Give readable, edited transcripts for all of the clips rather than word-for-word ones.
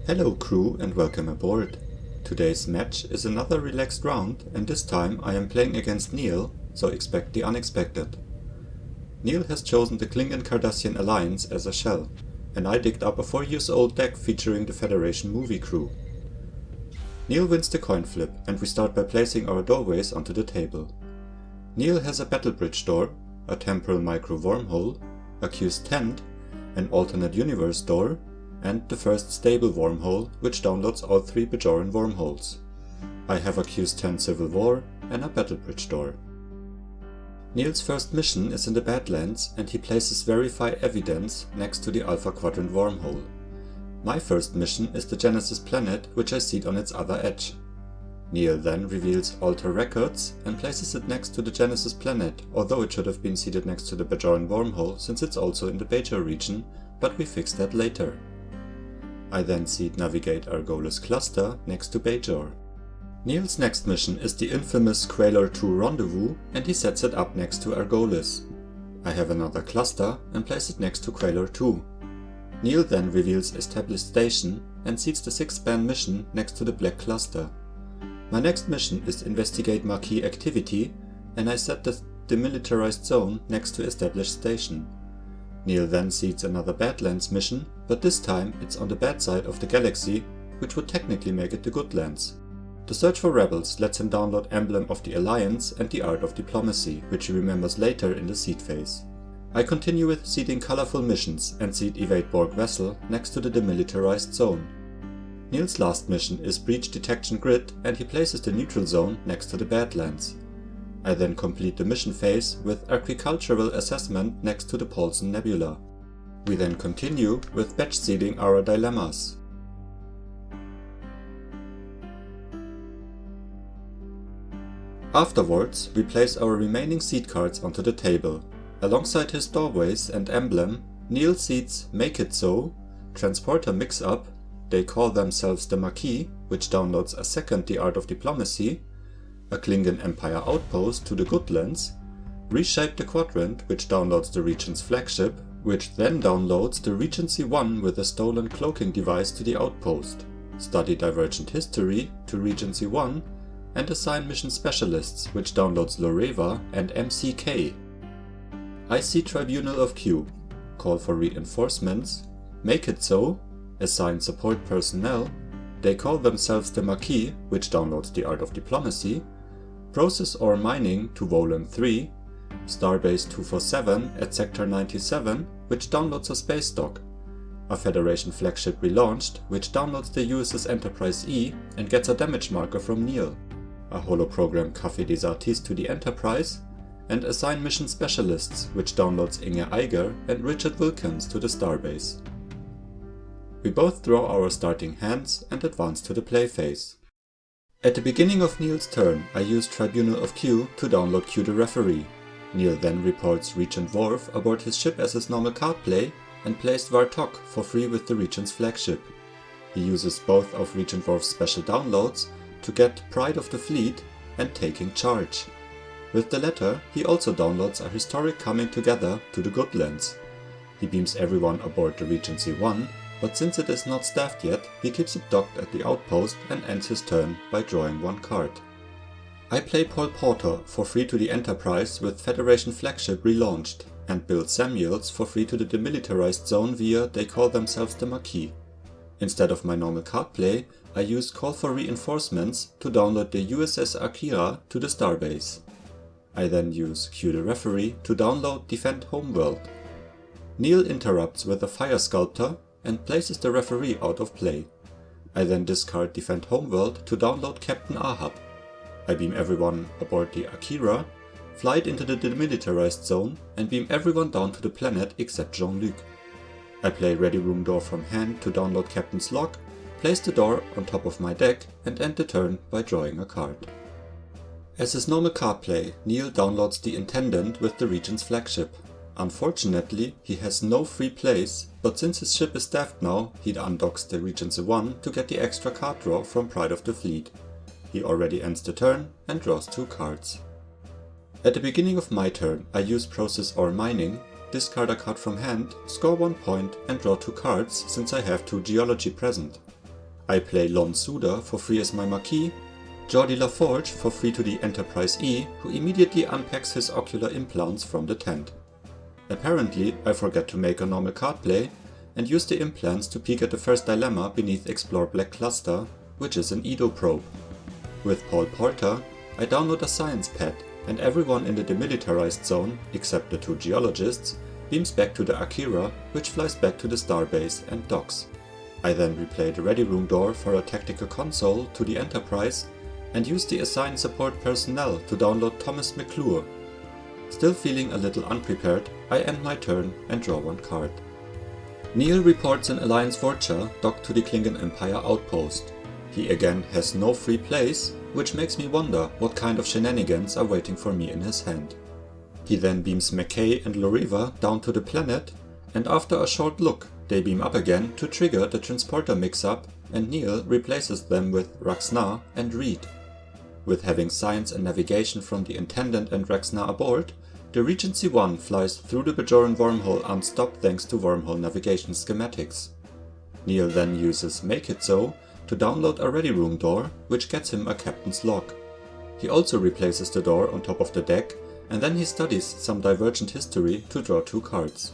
Hello crew and welcome aboard. Today's match is another relaxed round and this time I am playing against Niall, so expect the unexpected. Niall has chosen the Klingon-Cardassian-Alliance as a shell, and I digged up a 4-year-old deck featuring the Federation movie crew. Niall wins the coin flip and we start by placing our doorways onto the table. Niall has a battle bridge door, a temporal micro wormhole, a Q's tent, an alternate universe door, and the first stable wormhole, which downloads all 3 Bajoran wormholes. I have a Q's tent Civil War and a battle bridge door. Niall's first mission is in the Badlands and he places Verify Evidence next to the Alpha Quadrant wormhole. My first mission is the Genesis planet, which I seed on its other edge. Niall then reveals Alter Records and places it next to the Genesis planet, although it should have been seated next to the Bajoran wormhole since it's also in the Bajor region, but we fix that later. I then seed Navigate Argolis Cluster next to Bajor. Niall's next mission is the infamous Quailor 2 Rendezvous and he sets it up next to Argolis. I have another cluster and place it next to Quailor 2. Niall then reveals Established Station and seeds the 6-span mission next to the Black Cluster. My next mission is Investigate Marquee Activity and I set the Demilitarized Zone next to Established Station. Niall then seeds another Badlands mission, but this time it's on the bad side of the galaxy, which would technically make it the Goodlands. The search for rebels lets him download Emblem of the Alliance and the Art of Diplomacy, which he remembers later in the seed phase. I continue with seeding colorful missions and seed Evade Borg Vessel next to the Demilitarized Zone. Niall's last mission is Breach Detection Grid and he places the Neutral Zone next to the Badlands. I then complete the mission phase with Agricultural Assessment next to the Paulson Nebula. We then continue with batch seeding our dilemmas. Afterwards, we place our remaining seed cards onto the table. Alongside his doorways and emblem, Niall seeds Make It So, Transporter Mix-Up, They Call Themselves the Marquis, which downloads a second The Art of Diplomacy, a Klingon Empire Outpost to the Goodlands, Reshape the Quadrant, which downloads the Regent's flagship, which then downloads the Regency 1 with a stolen cloaking device to the outpost, Study Divergent History to Regency 1, and assign Mission Specialists, which downloads Loreva and MCK. I see Tribunal of Q, call for reinforcements, Make It So, assign support personnel, They Call Themselves the Marquis, which downloads the Art of Diplomacy, process ore mining to Volan 3, Starbase 247 at Sector 97, which downloads a space dock, a Federation flagship relaunched, which downloads the USS Enterprise E and gets a damage marker from Niall, a holoprogram Café des Artistes to the Enterprise, and assign Mission Specialists, which downloads Inge Eiger and Richard Wilkins to the Starbase. We both draw our starting hands and advance to the play phase. At the beginning of Niall's turn, I use Tribunal of Q to download Q the Referee. Niall then reports Regent Worf aboard his ship as his normal card play and plays Vartok for free with the Regent's flagship. He uses both of Regent Worf's special downloads to get Pride of the Fleet and Taking Charge. With the latter, he also downloads a historic coming together to the Goodlands. He beams everyone aboard the Regency 1, but since it is not staffed yet, he keeps it docked at the outpost and ends his turn by drawing 1 card. I play Paul Porter for free to the Enterprise with Federation flagship relaunched, and build Samuels for free to the Demilitarized Zone via They Call Themselves the Marquis. Instead of my normal card play, I use Call for Reinforcements to download the USS Akira to the Starbase. I then use Q the Referee to download Defend Homeworld. Niall interrupts with a Fire Sculptor and places the Referee out of play. I then discard Defend Homeworld to download Captain Ahab. I beam everyone aboard the Akira, fly it into the Demilitarized Zone and beam everyone down to the planet except Jean-Luc. I play Ready Room Door from hand to download Captain's Log, place the door on top of my deck and end the turn by drawing a card. As his normal card play, Niall downloads the Intendant with the Regent's flagship. Unfortunately, he has no free plays, but since his ship is staffed now, he undocks the Regency 1 to get the extra card draw from Pride of the Fleet. He already ends the turn and draws 2 cards. At the beginning of my turn, I use Process or Mining, discard a card from hand, score 1 point and draw 2 cards since I have 2 Geology present. I play Lon Suda for free as my Marquis, Geordie LaForge for free to the Enterprise E, who immediately unpacks his ocular implants from the tent. Apparently, I forget to make a normal card play and use the implants to peek at the first dilemma beneath Explore Black Cluster, which is an Edo probe. With Paul Porter, I download a science pad, and everyone in the demilitarized zone, except the 2 geologists, beams back to the Akira, which flies back to the starbase and docks. I then replay the ready room door for a tactical console to the Enterprise and use the assigned support personnel to download Thomas McClure. Still feeling a little unprepared, I end my turn and draw 1 card. Niall reports an Alliance Vorcha docked to the Klingon Empire outpost. He again has no free plays, which makes me wonder what kind of shenanigans are waiting for me in his hand. He then beams McKay and Loriva down to the planet, and after a short look, they beam up again to trigger the transporter mix-up, and Niall replaces them with Raxnar and Reed. With having science and navigation from the Intendant and Raxnar aboard, the Regency 1 flies through the Bajoran wormhole unstopped thanks to wormhole navigation schematics. Niall then uses Make It So to download a ready room door, which gets him a captain's log. He also replaces the door on top of the deck, and then he studies some divergent history to draw 2 cards.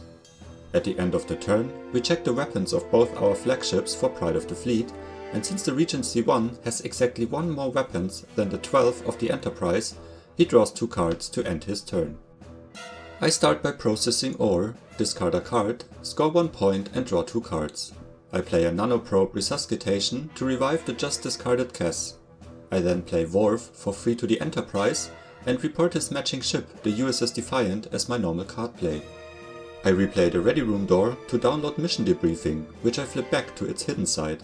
At the end of the turn, we check the weapons of both our flagships for Pride of the Fleet, and since the Regency 1 has exactly 1 more weapons than the 12 of the Enterprise, he draws 2 cards to end his turn. I start by processing ore, discard a card, score 1 point and draw 2 cards. I play a Nanoprobe Resuscitation to revive the just discarded Cass. I then play Worf for free to the Enterprise and report his matching ship, the USS Defiant, as my normal card play. I replay the ready room door to download mission debriefing, which I flip back to its hidden side.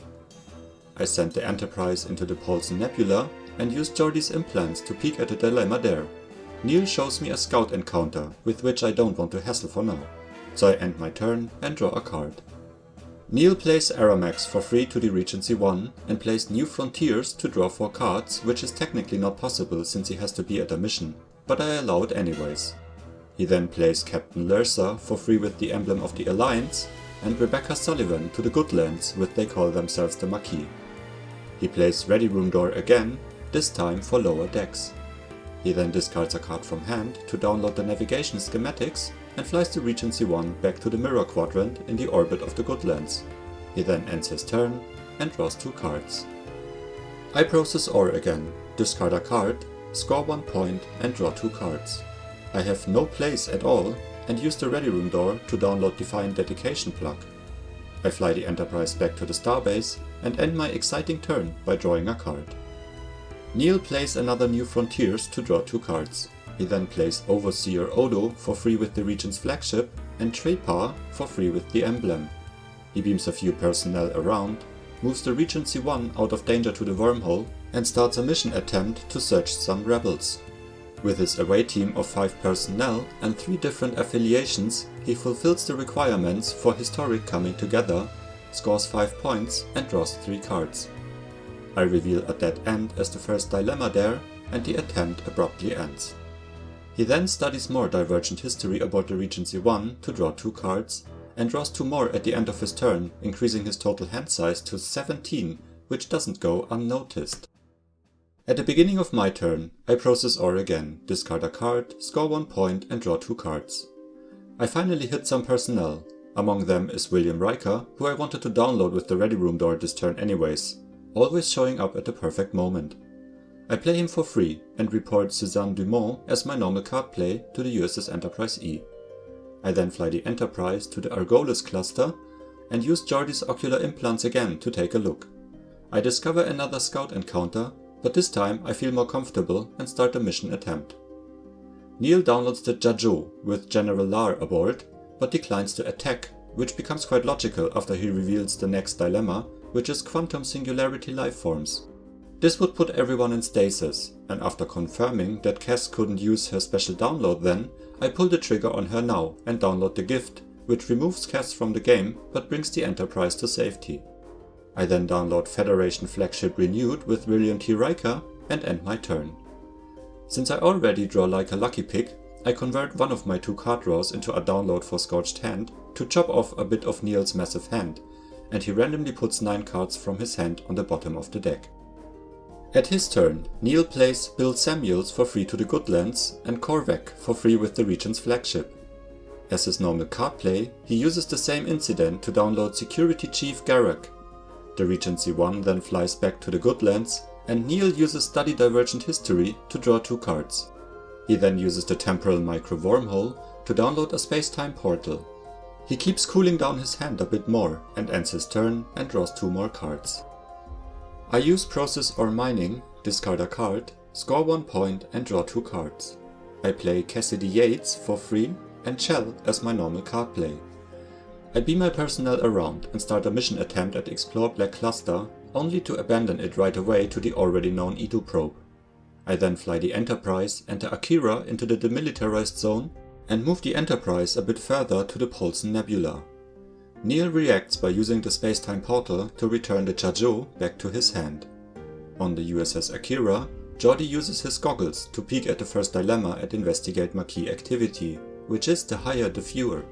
I send the Enterprise into the Polson Nebula and use Geordie's implants to peek at the dilemma there. Niall shows me a scout encounter, with which I don't want to hassle for now, so I end my turn and draw a card. Niall plays Aramax for free to the Regency 1 and plays New Frontiers to draw 4 cards, which is technically not possible since he has to be at a mission, but I allow it anyways. He then plays Captain Lursa for free with the emblem of the Alliance and Rebecca Sullivan to the Goodlands with they call themselves the Marquis. He plays Ready Room Door again, this time for lower decks. He then discards a card from hand to download the navigation schematics and flies the Regency 1 back to the Mirror Quadrant in the orbit of the Goodlands. He then ends his turn and draws 2 cards. I process ore again, discard a card, score 1 point and draw 2 cards. I have no plays at all and use the Ready Room Door to download Defiant Dedication plug. I fly the Enterprise back to the starbase and end my exciting turn by drawing a card. Niall plays another New Frontiers to draw 2 cards. He then plays Overseer Odo for free with the Regent's flagship and Trepar for free with the emblem. He beams a few personnel around, moves the Regency 1 out of danger to the wormhole and starts a mission attempt to search some rebels. With his away team of 5 personnel and 3 different affiliations, he fulfills the requirements for historic coming together, scores 5 points and draws 3 cards. I reveal a dead end as the first dilemma there, and the attempt abruptly ends. He then studies more divergent history about the Regency 1 to draw 2 cards, and draws 2 more at the end of his turn, increasing his total hand size to 17, which doesn't go unnoticed. At the beginning of my turn, I process ore again, discard a card, score 1 point and draw 2 cards. I finally hit some personnel. Among them is William Riker, who I wanted to download with the Ready Room Door this turn anyways, always showing up at the perfect moment. I play him for free and report Suzanne Dumont as my normal card play to the USS Enterprise E. I then fly the Enterprise to the Argolis cluster and use Geordie's ocular implants again to take a look. I discover another scout encounter, but this time I feel more comfortable and start a mission attempt. Niall downloads the Jajo with General Lar aboard, but declines to attack, which becomes quite logical after he reveals the next dilemma, which is quantum singularity lifeforms. This would put everyone in stasis, and after confirming that Cass couldn't use her special download then, I pull the trigger on her now and download the gift, which removes Cass from the game but brings the Enterprise to safety. I then download Federation Flagship Renewed with William T. Riker and end my turn. Since I already draw like a lucky pick, I convert one of my 2 card draws into a download for Scorched Hand to chop off a bit of Niall's massive hand, and he randomly puts 9 cards from his hand on the bottom of the deck. At his turn, Niall plays Bill Samuels for free to the Goodlands and Korvac for free with the Regent's flagship. As his normal card play, he uses the same incident to download Security Chief Garak. The Regency 1 then flies back to the Goodlands, and Niall uses Study Divergent History to draw 2 cards. He then uses the Temporal Micro Wormhole to download a space-time portal. He keeps cooling down his hand a bit more and ends his turn and draws 2 more cards. I use Process or Mining, discard a card, score 1 point and draw 2 cards. I play Cassidy Yates for free and Shell as my normal card play. I beam my personnel around and start a mission attempt at Explore Black Cluster, only to abandon it right away to the already known Edo probe. I then fly the Enterprise and the Akira into the demilitarized zone and move the Enterprise a bit further to the Polson Nebula. Niall reacts by using the space-time portal to return the Jajo back to his hand. On the USS Akira, Geordi uses his goggles to peek at the first dilemma at Investigate Maquis activity, which is the higher the fewer.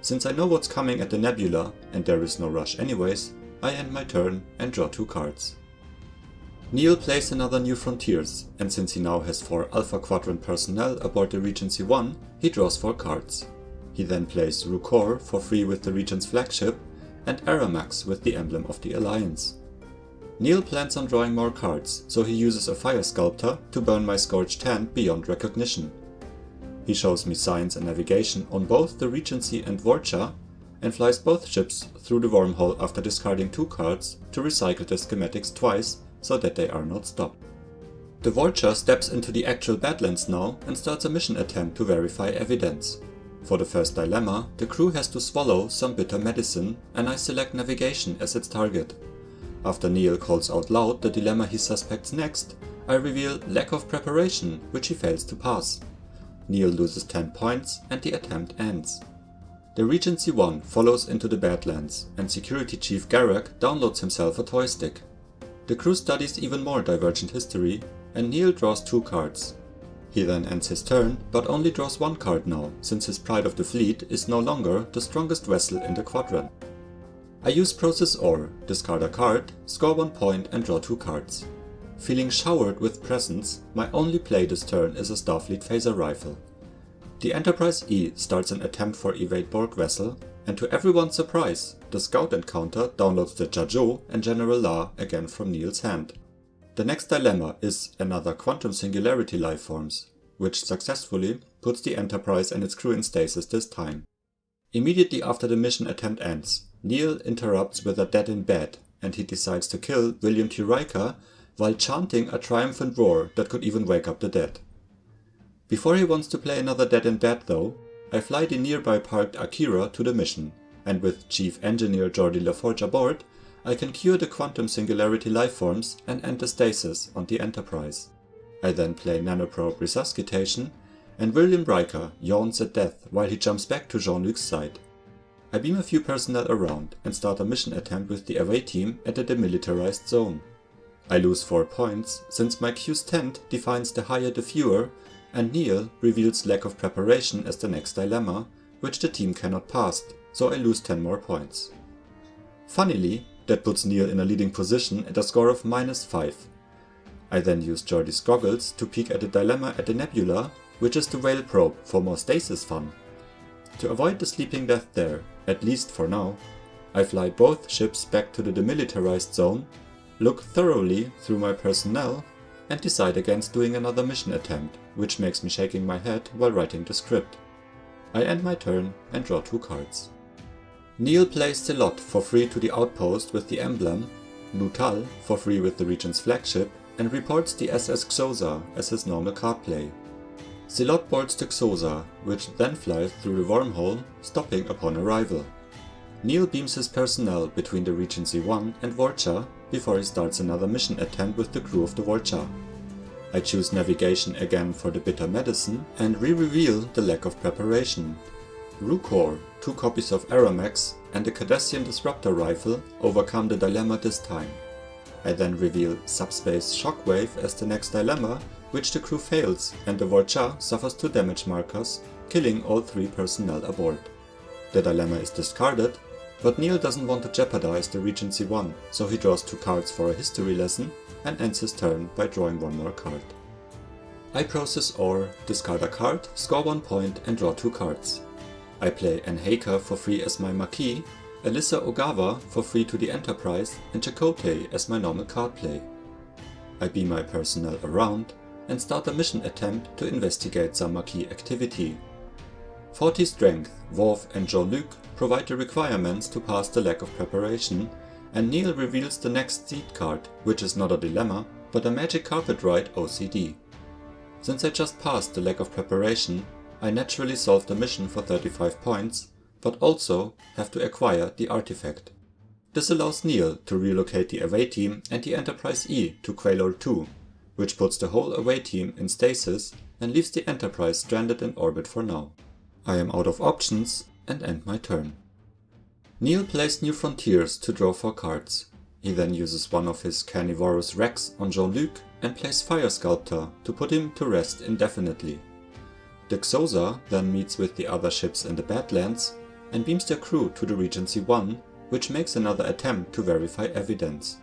Since I know what's coming at the Nebula, and there is no rush anyways, I end my turn and draw 2 cards. Niall plays another New Frontiers, and since he now has 4 Alpha Quadrant personnel aboard the Regency 1, he draws 4 cards. He then plays Rukor for free with the Regent's flagship, and Aramax with the emblem of the Alliance. Niall plans on drawing more cards, so he uses a Fire Sculptor to burn my Scorched Hand beyond recognition. He shows me science and navigation on both the Regency and Vorcha, and flies both ships through the wormhole after discarding 2 cards to recycle the schematics twice so that they are not stopped. The Vorcha steps into the actual Badlands now and starts a mission attempt to verify evidence. For the first dilemma, the crew has to swallow some bitter medicine, and I select navigation as its target. After Niall calls out loud the dilemma he suspects next, I reveal lack of preparation, which he fails to pass. Niall loses 10 points and the attempt ends. The Regency 1 follows into the Badlands, and Security Chief Garak downloads himself a toy stick. The crew studies even more Divergent History, and Niall draws 2 cards. He then ends his turn, but only draws 1 card now, since his Pride of the Fleet is no longer the strongest vessel in the quadrant. I use Process Ore, discard a card, score 1 point and draw 2 cards. Feeling showered with presents, my only play this turn is a Starfleet phaser rifle. The Enterprise E starts an attempt for Evade Borg vessel, and to everyone's surprise, the Scout Encounter downloads the Jajo and General La again from Niall's hand. The next dilemma is another Quantum Singularity lifeforms, which successfully puts the Enterprise and its crew in stasis this time. Immediately after the mission attempt ends, Niall interrupts with a Dead in Bed, and he decides to kill William T. Riker while chanting a triumphant roar that could even wake up the dead. Before he wants to play another Dead in Bed though, I fly the nearby parked Akira to the mission, and with Chief Engineer Geordi LaForge aboard, I can cure the Quantum Singularity lifeforms and end the stasis on the Enterprise. I then play Nanoprobe Resuscitation, and William Riker yawns at death while he jumps back to Jean-Luc's side. I beam a few personnel around and start a mission attempt with the away team at the demilitarized zone. I lose 4 points, since my Q's tent defines the higher the fewer, and Niall reveals lack of preparation as the next dilemma, which the team cannot pass, so I lose 10 more points. Funnily, that puts Niall in a leading position at a score of -5. I then use Geordi's goggles to peek at the dilemma at the Nebula, which is the Whale probe for more stasis fun. To avoid the sleeping death there, at least for now, I fly both ships back to the demilitarized zone, look thoroughly through my personnel, and decide against doing another mission attempt, which makes me shaking my head while writing the script. I end my turn and draw 2 cards. Niall plays Zelot for free to the outpost with the emblem, Nutal for free with the Regent's flagship, and reports the SS Xosa as his normal card play. Zelot boards the Xosa, which then flies through the wormhole, stopping upon arrival. Niall beams his personnel between the Regency 1 and Vorcha before he starts another mission attempt with the crew of the Vorcha. I choose navigation again for the bitter medicine and re-reveal the lack of preparation. Rukor, 2 copies of Aramax, and the Cardassian Disruptor rifle overcome the dilemma this time. I then reveal Subspace Shockwave as the next dilemma, which the crew fails, and the Vorcha suffers 2 damage markers, killing all 3 personnel aboard. The dilemma is discarded, but Niall doesn't want to jeopardize the Regency 1, so he draws 2 cards for a history lesson and ends his turn by drawing 1 more card. I process ore, discard a card, score 1 point and draw 2 cards. I play Enhaker for free as my Marquis, Alyssa Ogawa for free to the Enterprise, and Chakotay as my normal card play. I beam my personnel around and start a mission attempt to investigate some Marquis activity. 40 strength, Worf and Jean-Luc provide the requirements to pass the lack of preparation, and Niall reveals the next seed card, which is not a dilemma, but a Magic Carpet Ride OCD. Since I just passed the lack of preparation, I naturally solve the mission for 35 points, but also have to acquire the artifact. This allows Niall to relocate the away team and the Enterprise E to Quailor 2, which puts the whole away team in stasis and leaves the Enterprise stranded in orbit for now. I am out of options and end my turn. Niall plays New Frontiers to draw 4 cards. He then uses one of his Carnivorous Rex on Jean-Luc and plays Fire Sculptor to put him to rest indefinitely. The Xosa then meets with the other ships in the Badlands and beams their crew to the Regency 1, which makes another attempt to verify evidence.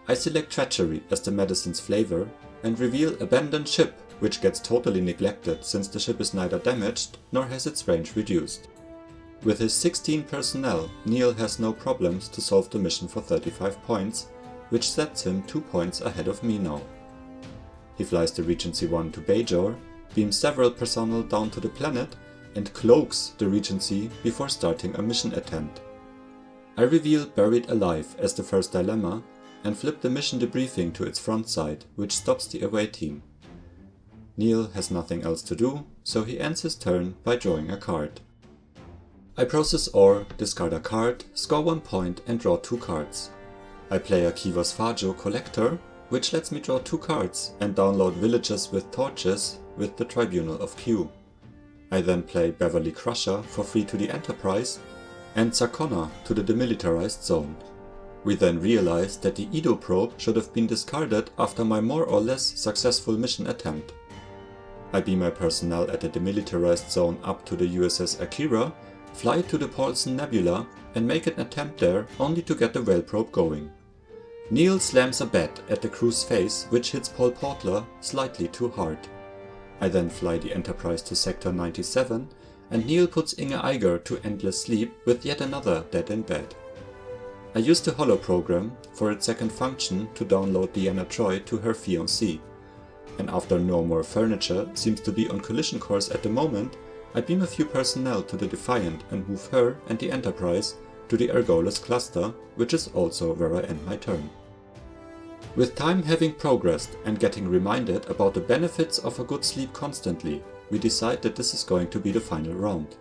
I select Treachery as the medicine's flavor and reveal Abandoned Ship, which gets totally neglected since the ship is neither damaged nor has its range reduced. With his 16 personnel, Niall has no problems to solve the mission for 35 points, which sets him 2 points ahead of me now. He flies the Regency 1 to Bajor, beams several personnel down to the planet, and cloaks the Regency before starting a mission attempt. I reveal Buried Alive as the first dilemma and flip the mission debriefing to its front side, which stops the away team. Niall has nothing else to do, so he ends his turn by drawing a card. I process ore, discard a card, score 1 point and draw 2 cards. I play a Kivos Fajo Collector, which lets me draw 2 cards and download villages with torches with the Tribunal of Q. I then play Beverly Crusher for free to the Enterprise and Sakona to the Demilitarized Zone. We then realize that the Edo probe should have been discarded after my more or less successful mission attempt. I beam my personnel at the Demilitarized Zone up to the USS Akira, fly to the Paulson Nebula and make an attempt there only to get the Whale probe going. Niall slams a bat at the crew's face, which hits Paul Portler slightly too hard. I then fly the Enterprise to Sector 97 and Niall puts Inge Eiger to endless sleep with yet another dead in bed. I use the holo program for its second function to download Deanna Troi to her fiancé, and after no more furniture seems to be on collision course at the moment, I beam a few personnel to the Defiant and move her and the Enterprise to the Argolis cluster, which is also where I end my turn. With time having progressed and getting reminded about the benefits of a good sleep constantly, we decide that this is going to be the final round.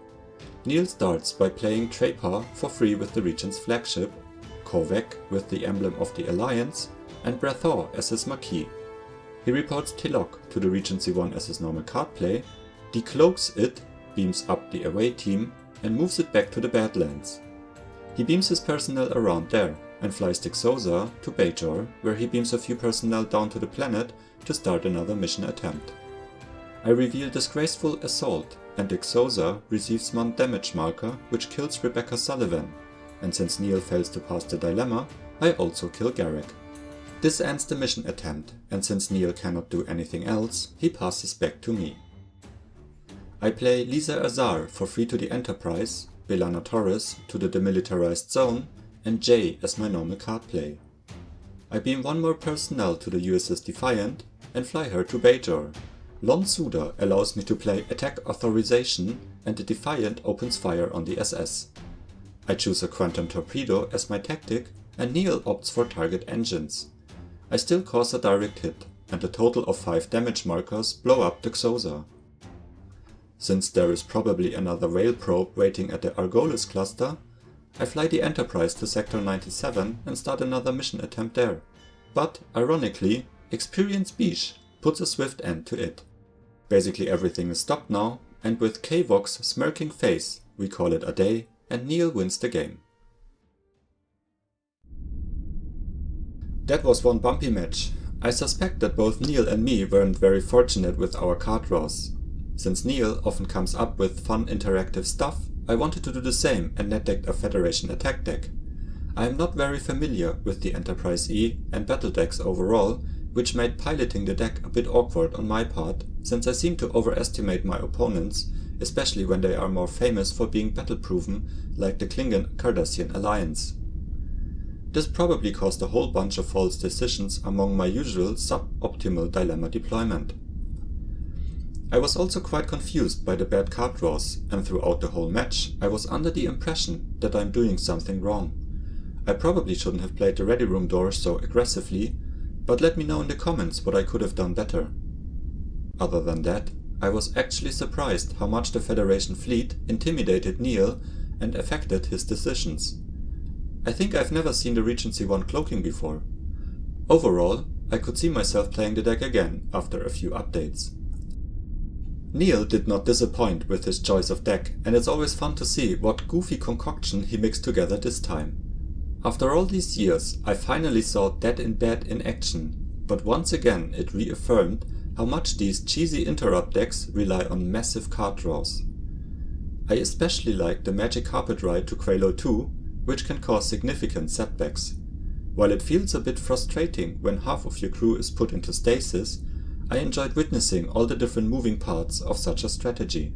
Niall starts by playing Trapar for free with the Regent's flagship, Kovek with the emblem of the Alliance, and Brathor as his Marquis. He reports Tilok to the Regency 1 as his normal card play, decloaks it, beams up the away team, and moves it back to the Badlands. He beams his personnel around there, and flies the Xosa to Bajor, where he beams a few personnel down to the planet to start another mission attempt. I reveal Disgraceful Assault, and the Xosa receives one damage marker which kills Rebecca Sullivan, and since Niall fails to pass the dilemma, I also kill Garrick. This ends the mission attempt, and since Niall cannot do anything else, he passes back to me. I play Lisa Azar for free to the Enterprise, Belana Torres to the Demilitarized Zone, and Jay as my normal card play. I beam one more personnel to the USS Defiant and fly her to Bajor. Lon Suda allows me to play Attack Authorization and the Defiant opens fire on the SS. I choose a Quantum Torpedo as my tactic and Niall opts for Target Engines. I still cause a direct hit and a total of 5 damage markers blow up the Xosa. Since there is probably another Whale probe waiting at the Argolis cluster, I fly the Enterprise to Sector 97 and start another mission attempt there. But, ironically, Experience Beesh puts a swift end to it. Basically everything is stopped now, and with K-Vox's smirking face, we call it a day, and Niall wins the game. That was one bumpy match. I suspect that both Niall and me weren't very fortunate with our card draws. Since Niall often comes up with fun interactive stuff, I wanted to do the same and net-decked a Federation attack deck. I am not very familiar with the Enterprise E and battle decks overall, which made piloting the deck a bit awkward on my part, since I seem to overestimate my opponents, especially when they are more famous for being battle-proven, like the Klingon-Cardassian-Alliance. This probably caused a whole bunch of false decisions among my usual suboptimal dilemma deployment. I was also quite confused by the bad card draws, and throughout the whole match I was under the impression that I'm doing something wrong. I probably shouldn't have played the Ready Room door so aggressively, but let me know in the comments what I could have done better. Other than that, I was actually surprised how much the Federation fleet intimidated Niall and affected his decisions. I think I've never seen the Regency 1 cloaking before. Overall, I could see myself playing the deck again after a few updates. Niall did not disappoint with his choice of deck, and it's always fun to see what goofy concoction he mixed together this time. After all these years, I finally saw Dead in Bed in action, but once again it reaffirmed how much these cheesy interrupt decks rely on massive card draws. I especially like the Magic Carpet Ride to Qualo 2, which can cause significant setbacks. While it feels a bit frustrating when half of your crew is put into stasis, I enjoyed witnessing all the different moving parts of such a strategy.